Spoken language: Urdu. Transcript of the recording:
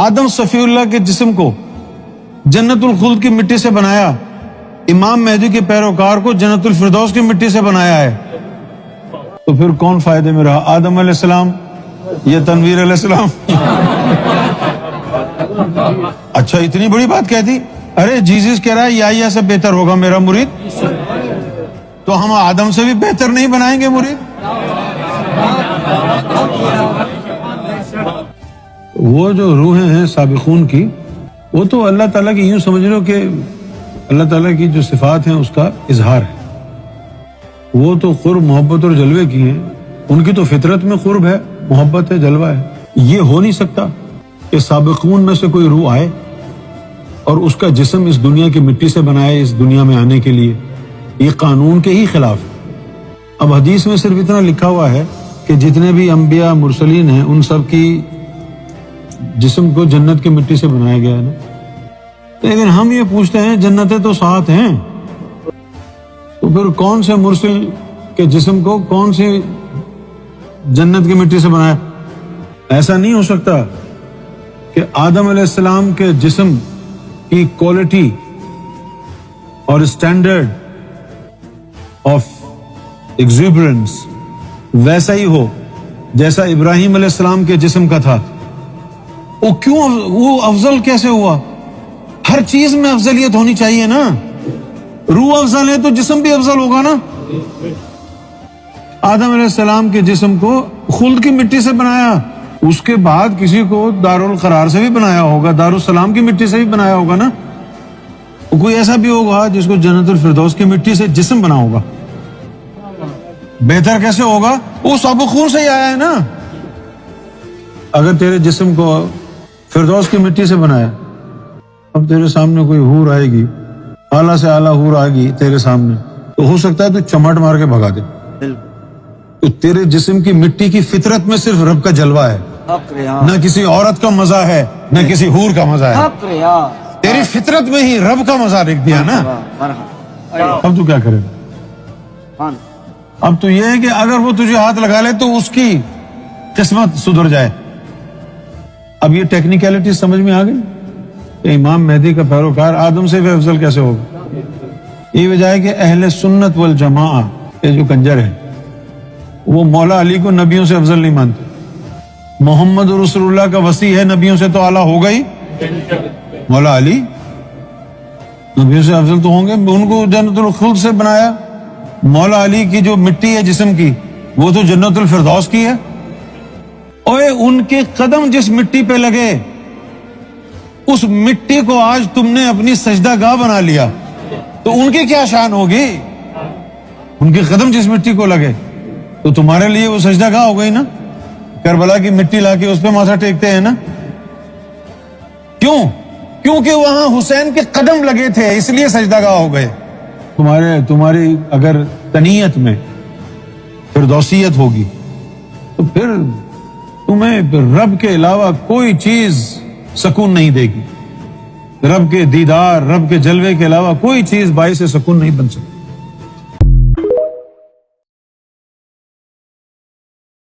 آدم صفی اللہ کے جسم کو جنت الخلد کی مٹی سے بنایا، امام مہدی کے پیروکار کو جنت الفردوس کی مٹی سے بنایا ہے، تو پھر کون فائدے میں رہا، آدم علیہ السلام یا تنویر علیہ السلام؟ اچھا اتنی بڑی بات کہہ دی، ارے جیزس کہہ رہا ہے یا سے بہتر ہوگا میرا مرید، تو ہم آدم سے بھی بہتر نہیں بنائیں گے مرید؟ وہ جو روحیں ہیں سابقون کی، وہ تو اللہ تعالیٰ کی، یوں سمجھ لو کہ اللہ تعالیٰ کی جو صفات ہیں اس کا اظہار ہے، وہ تو قرب محبت اور جلوے کی ہیں، ان کی تو فطرت میں قرب ہے، محبت ہے، جلوہ ہے۔ یہ ہو نہیں سکتا کہ سابقون میں سے کوئی روح آئے اور اس کا جسم اس دنیا کی مٹی سے بنائے اس دنیا میں آنے کے لیے، یہ قانون کے ہی خلاف ہے۔ اب حدیث میں صرف اتنا لکھا ہوا ہے کہ جتنے بھی انبیاء مرسلین ہیں ان سب کی جسم کو جنت کی مٹی سے بنایا گیا ہے نا، لیکن ہم یہ پوچھتے ہیں جنتیں تو ساتھ ہیں، تو پھر کون سے مرسل کے جسم کو کون سی جنت کی مٹی سے بنایا؟ ایسا نہیں ہو سکتا کہ آدم علیہ السلام کے جسم کی کوالٹی اور اسٹینڈرڈ آف ایگزوبرنس ویسا ہی ہو جیسا ابراہیم علیہ السلام کے جسم کا تھا۔ وہ افضل کیسے ہوا؟ ہر چیز میں افضلیت ہونی چاہیے نا، روح افضل ہے تو جسم بھی افضل ہوگا نا۔ آدم علیہ السلام کے جسم کو خلد کی مٹی سے بنایا، اس کے بعد کسی کو دارالقرار سے بھی بنایا ہوگا، دارالسلام کی مٹی سے بھی بنایا ہوگا نا، کوئی ایسا بھی ہوگا جس کو جنت الفردوس کی مٹی سے جسم بنا ہوگا، بہتر کیسے ہوگا؟ وہ سابقون سے ہی آیا ہے نا۔ اگر تیرے جسم کو فردوس کی مٹی سے بنایا، اب تیرے سامنے کوئی حور آئے گی، اعلیٰ سے اعلیٰ حور آئے گی تیرے سامنے، تو ہو سکتا ہے تو چمٹ مار کے بھگا دے، تو تیرے جسم کی مٹی کی فطرت میں صرف رب کا جلوہ ہے، نہ کسی عورت کا مزہ ہے نہ کسی حور کا مزہ ہے، تیری فطرت میں ہی رب کا مزہ لکھ دیا نا۔ اب تو کیا کرے؟ اب تو یہ ہے کہ اگر وہ تجھے ہاتھ لگا لے تو اس کی قسمت سدھر جائے۔ اب یہ ٹیکنیکلٹی سمجھ میں آ گئی کہ امام مہدی کا پیروکار آدم سے بھی افضل کیسے ہوگا۔ یہ وجہ ہے کہ اہل سنت والجماعہ یہ جو کنجر ہے وہ مولا علی کو نبیوں سے افضل نہیں مانتے۔ محمد رسول اللہ کا وصی ہے، نبیوں سے تو اعلیٰ ہوگا ہی، مولا علی نبیوں سے افضل تو ہوں گے، ان کو جنت الخلد سے بنایا۔ مولا علی کی جو مٹی ہے جسم کی وہ تو جنت الفردوس کی ہے، اوے ان کے قدم جس مٹی پہ لگے اس مٹی کو آج تم نے اپنی سجدہ گاہ بنا لیا، تو ان کی کیا شان ہوگی؟ ان کے قدم جس مٹی کو لگے تو تمہارے لیے وہ سجدہ گاہ ہو گئی نا، کربلا کی مٹی لا کے اس پہ ماتھا ٹیکتے ہیں نا، کیوں؟ کیونکہ وہاں حسین کے قدم لگے تھے اس لیے سجدہ گاہ ہو گئے۔ تمہاری اگر تنیت میں فردوسیت ہوگی تو پھر تمہیں رب کے علاوہ کوئی چیز سکون نہیں دے گی، رب کے دیدار، رب کے جلوے کے علاوہ کوئی چیز باعث سکون نہیں بن سکتی۔